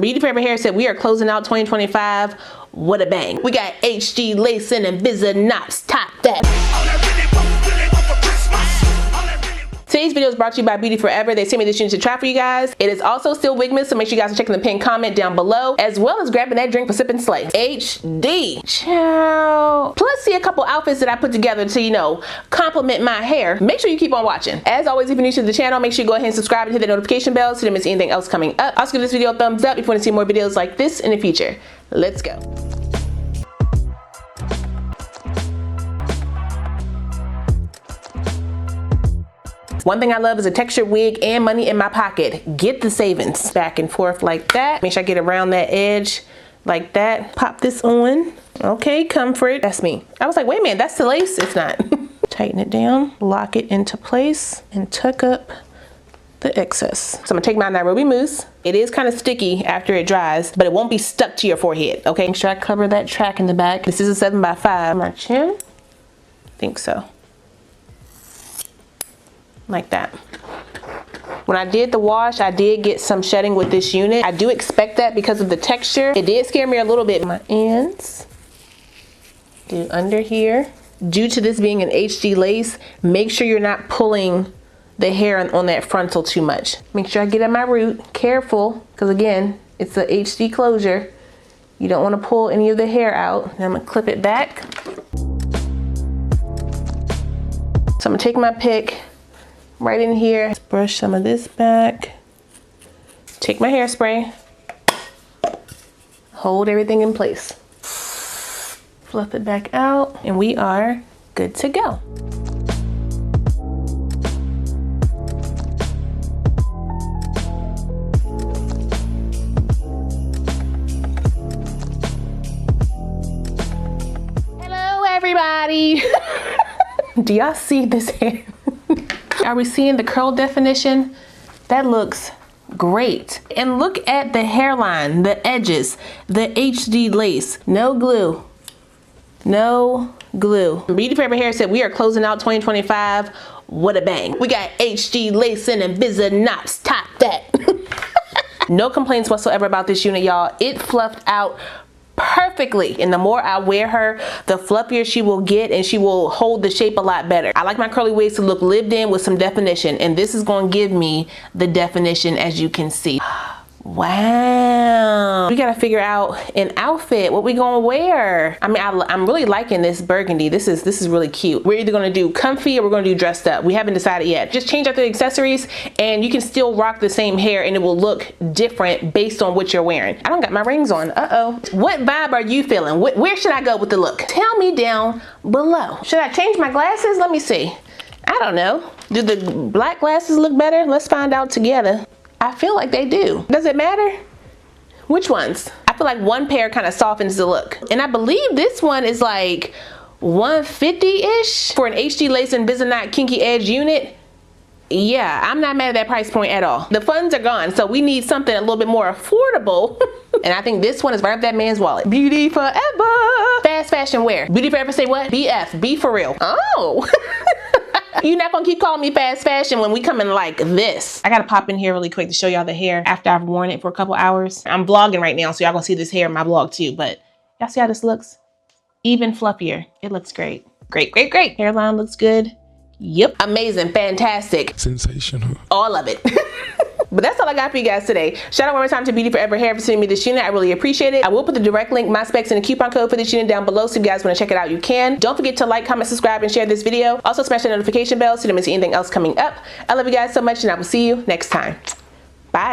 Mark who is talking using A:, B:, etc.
A: BeautyForever Hair said we are closing out 2025. What a bang. We got HG lacing and bizza knots. Top that. Today's video is brought to you by BeautyForever. They sent me this unit to try for you guys. It is also still wigmas, so make sure you guys are checking the pinned comment down below, as well as grabbing that drink for Sip and Slay. HD. Ciao. Plus, see a couple outfits that I put together to, you know, complement my hair. Make sure you keep on watching. As always, if you're new to the channel, make sure you go ahead and subscribe and hit the notification bell so you don't miss anything else coming up. Also, give this video a thumbs up if you want to see more videos like this in the future. Let's go. One thing I love is a textured wig and money in my pocket. Get the savings. Back and forth like that. Make sure I get around that edge like that. Pop this on. Okay, comfort. That's me. I was like, wait a minute, that's the lace. It's not. Tighten it down, lock it into place, and tuck up the excess. So I'm gonna take my Nairobi mousse. It is kind of sticky after it dries, but it won't be stuck to your forehead, okay? Make sure I cover that track in the back. This is a 7x5. My chin, I think so. Like that. When I did the wash, I did get some shedding with this unit. I do expect that because of the texture. It did scare me a little bit. My ends, do under here. Due to this being an HG lace, make sure you're not pulling the hair on that frontal too much. Make sure I get at my root, careful, because again, it's a HD closure. You don't want to pull any of the hair out. And I'm gonna clip it back. So I'm gonna take my pick right in here, let's brush some of this back, take my hairspray, hold everything in place, fluff it back out, and we are good to go. Hello everybody. Do y'all see this hair? Are we seeing the curl definition? That looks great. And look at the hairline, the edges, the HD lace. No glue. No glue. BeautyForever Hair said we are closing out 2025. What a bang. We got HD lacing and bizza knots. Top that. No complaints whatsoever about this unit, y'all. It fluffed out perfectly, and the more I wear her, the fluffier she will get, and she will hold the shape a lot better. I like my curly wigs to look lived in with some definition, and this is going to give me the definition, as you can see. Wow. We gotta figure out an outfit. What we gonna wear? I mean, I'm really liking this burgundy. This is really cute. We're either gonna do comfy or we're gonna do dressed up. We haven't decided yet. Just change out the accessories and you can still rock the same hair and it will look different based on what you're wearing. I don't got my rings on. Uh-oh. What vibe are you feeling? Where should I go with the look? Tell me down below. Should I change my glasses? Let me see. I don't know. Do the black glasses look better? Let's find out together. I feel like they do. Does it matter? Which ones? I feel like one pair kind of softens the look. And I believe this one is like $150-ish for an HD lace and bizza knot kinky edge unit. Yeah, I'm not mad at that price point at all. The funds are gone, so we need something a little bit more affordable. And I think this one is right up that man's wallet. Beauty forever. Fast fashion wear. BeautyForever say what? BF, be for real. Oh. You're not gonna keep calling me fast fashion when we come in like this. I gotta pop in here really quick to show y'all the hair after I've worn it for a couple hours. I'm vlogging right now, so y'all gonna see this hair in my vlog too, but y'all see how this looks? Even fluffier. It looks great. Great, great, great. Hairline looks good. Yep. Amazing, fantastic.
B: Sensational.
A: All of it. But that's all I got for you guys today. Shout out one more time to BeautyForever Hair for sending me this unit. I really appreciate it. I will put the direct link, my specs, and the coupon code for this unit down below, so if you guys want to check it out, you can. Don't forget to like, comment, subscribe, and share this video. Also smash the notification bell so you don't miss anything else coming up. I love you guys so much, and I will see you next time. Bye.